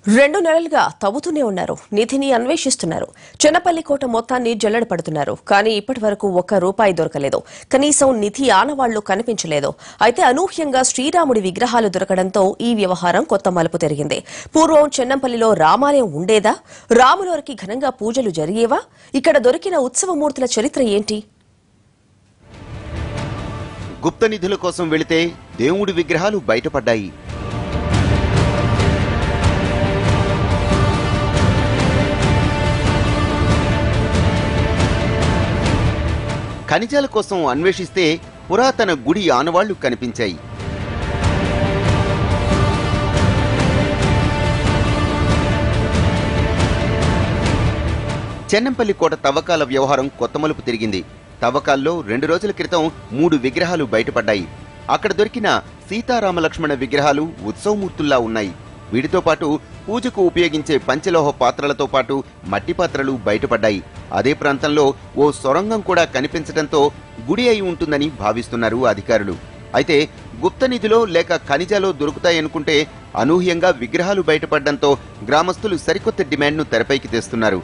2 నెలలుగా తవ్వుతూనే ఉన్నారు. నిధిని అన్వేషిస్తున్నారు. చెన్నపల్లి కోట మొత్తాన్ని జల్లెడ పడుతున్నారు. కానీ ఇప్పటివరకు ఒక్క రూపాయి దొరకలేదు. కనీసం నిధి ఆనవాళ్లు కనిపించలేదు. అయితే అనూహ్యంగా శ్రీరాముడి విగ్రహాలు దొరకడంతో ఈ వ్యవహారం కొత్త మలుపు తిరిగింది. పూర్వం చెన్నంపల్లిలో రామాలయం ఉండేదా? రాములవారికి ఘనంగా పూజలు జరిగేవా? ఇక్కడ దొరికిన ఉత్సవమూర్తుల చరిత్ర ఏంటి? గుప్త నిధుల కోసం వెళితే దేవుడి విగ్రహాలు బయటపడ్డాయి. ఖనిజాల కోసం అన్వేషిస్తే పురాతన గుడి ఆనవాళ్లు కనిపించాయి. చెన్నంపల్లి కోట తవ్వకాల వ్యవహారం కొత్త మలుపు తిరిగింది. తవ్వకాల్లో 2 రోజుల క్రితం 3 విగ్రహాలు బయటపడ్డాయి. అక్కడ దొరికిన సీతారామలక్ష్మణ విగ్రహాలు ఉత్సవమూర్తుల్లా ఉన్నాయి. వీటితో పాటు పూజకు ఉపయోగించే పంచలోహ పాత్రలతో పాటు మట్టి పాత్రలు బయటపడ్డాయి. అదే ప్రాంతంలో ఓ సొరంగం కూడా కనిపించడంతో గుడి అయి ఉంటుందని భావిస్తున్నారు అధికారులు. అయితే గుప్త నిధిలో లేక ఖనిజాలో దొరుకుతాయనుకుంటే అనూహ్యంగా విగ్రహాలు బయటపడడంతో గ్రామస్తులు సరికొత్త డిమాండ్ను తెరపైకి తెస్తున్నారు.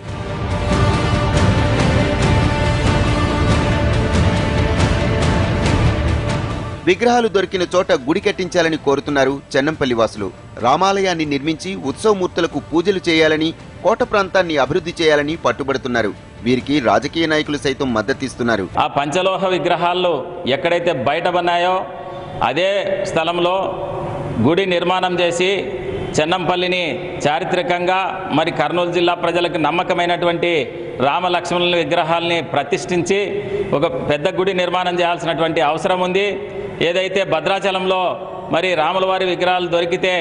విగ్రహాలు దొరికిన చోట గుడి కట్టించాలని కోరుతున్నారు చెన్నంపల్లి వాసులు. రామాలయాన్ని నిర్మించి ఉత్సవమూర్తులకు పూజలు చేయాలని, కోట ప్రాంతాన్ని అభివృద్ధి చేయాలని పట్టుబడుతున్నారు. వీరికి రాజకీయ నాయకులు సైతం మద్దతిస్తున్నారు. ఆ పంచలోహ విగ్రహాలు ఎక్కడైతే బయటపడినాయో అదే స్థలంలో గుడి నిర్మాణం చేసి చెన్నంపల్లిని చారిత్రకంగా మరి కర్నూలు జిల్లా ప్రజలకు నమ్మకమైనటువంటి రామలక్ష్మణుల విగ్రహాలని ప్రతిష్ఠించి ఒక పెద్ద గుడి నిర్మాణం చేయాల్సినటువంటి అవసరం ఉంది. ఏదైతే భద్రాచలంలో మరి రాములవారి విగ్రహాలు దొరికితే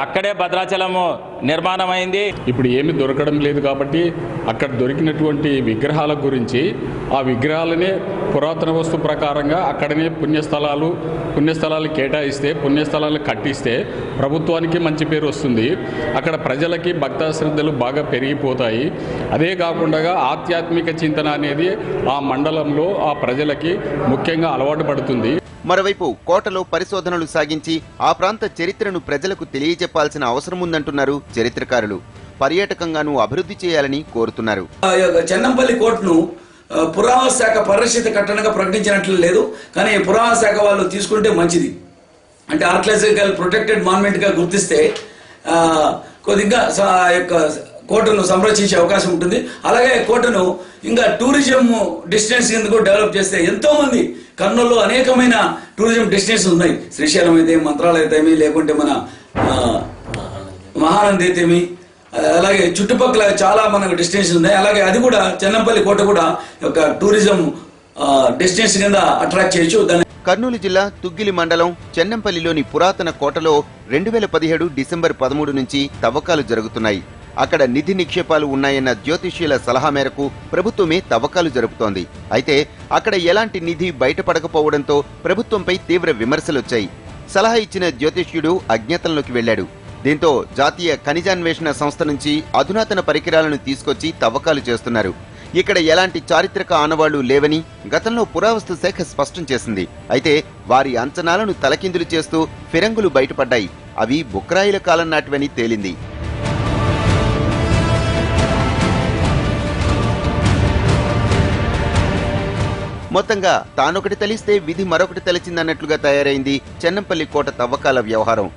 అక్కడే భద్రాచలము నిర్మాణమైంది. ఇప్పుడు ఏమి దొరకడం లేదు కాబట్టి అక్కడ దొరికినటువంటి విగ్రహాల గురించి ఆ విగ్రహాలనే పురాతన వస్తు ప్రకారంగా అక్కడనే పుణ్యస్థలాలు కేటాయిస్తే, పుణ్యస్థలాలు కట్టిస్తే ప్రభుత్వానికి మంచి పేరు వస్తుంది. అక్కడ ప్రజలకి భక్త శ్రద్ధలు బాగా పెరిగిపోతాయి. అదే కాకుండా ఆధ్యాత్మిక చింతన అనేది ఆ మండలంలో ఆ ప్రజలకి ముఖ్యంగా అలవాటు పడుతుంది. మరోవైపు కోటలో పరిశోధనలు సాగించి ఆ ప్రాంత చరిత్రను ప్రజలకు తెలియజెప్పాల్సిన అవసరం ఉందంటున్నారు చరిత్రకారులు. పర్యాటకంగాను అభివృద్ధి చేయాలని కోరుతున్నారు. చెన్నంపల్లి కోటను పురావస్తు శాఖ పరిరక్షిత కట్టడంగా ప్రకటించినట్లు లేదు, కానీ పురావస్తు శాఖ వాళ్ళు తీసుకుంటే మంచిది. అంటే ఆర్కియాలజికల్ ప్రొటెక్టెడ్ మాన్యుమెంట్ గా గుర్తిస్తే కొద్దిగా యొక్క కోటను సంరక్షించే అవకాశం ఉంటుంది. అలాగే కోటను ఇంకా టూరిజం డెస్టినేషన్ ఎందుకు డెవలప్ చేస్తే ఎంతో మంది కర్నూలులో అనేకమైన టూరిజం డెస్టినేషన్ ఉన్నాయి. శ్రీశైలం అయితే, మంత్రాలయం అయితేమి, లేకుంటే మన మహానంది అయితేమి, అలాగే చుట్టుపక్కల చాలా మనకు డెస్టినేషన్ ఉన్నాయి. అలాగే అది కూడా చెన్నంపల్లి కోట కూడా ఒక టూరిజం డెస్టినేషన్ కింద అట్రాక్ట్ చేయొచ్చు. దాన్ని కర్నూలు జిల్లా తుగ్గిలి మండలం చెన్నంపల్లిలోని పురాతన కోటలో 2017 డిసెంబర్ 13 నుంచి తవ్వకాలు జరుగుతున్నాయి. అక్కడ నిధి నిక్షేపాలు ఉన్నాయన్న జ్యోతిష్యుల సలహా మేరకు ప్రభుత్వమే తవ్వకాలు జరుపుతోంది. అయితే అక్కడ ఎలాంటి నిధి బయటపడకపోవడంతో ప్రభుత్వంపై తీవ్ర విమర్శలొచ్చాయి. సలహా ఇచ్చిన జ్యోతిష్యుడు అజ్ఞాతంలోకి వెళ్లాడు. దీంతో జాతీయ ఖనిజాన్వేషణ సంస్థ నుంచి అధునాతన పరికరాలను తీసుకొచ్చి తవ్వకాలు చేస్తున్నారు. ఇక్కడ ఎలాంటి చారిత్రక ఆనవాళ్లు లేవని గతంలో పురావస్తు శాఖ స్పష్టం చేసింది. అయితే వారి అంచనాలను తలకిందులు చేస్తూ ఫిరంగులు బయటపడ్డాయి. అవి బుక్రాయిల కాలం నాటివని తేలింది. మొత్తంగా తానొకటి తలిస్తే విధి మరొకటి తలిచిందన్నట్లుగా తయారైంది చెన్నంపల్లి కోట తవ్వకాల వ్యవహారం.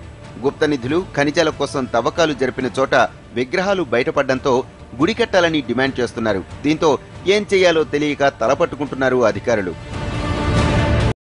గుప్త నిధులు, ఖనిజాల కోసం తవ్వకాలు జరిపిన చోట విగ్రహాలు బయటపడ్డంతో గుడి కట్టాలని డిమాండ్ చేస్తున్నారు. దీంతో ఏం చేయాలో తెలియక తలపట్టుకుంటున్నారు అధికారులు.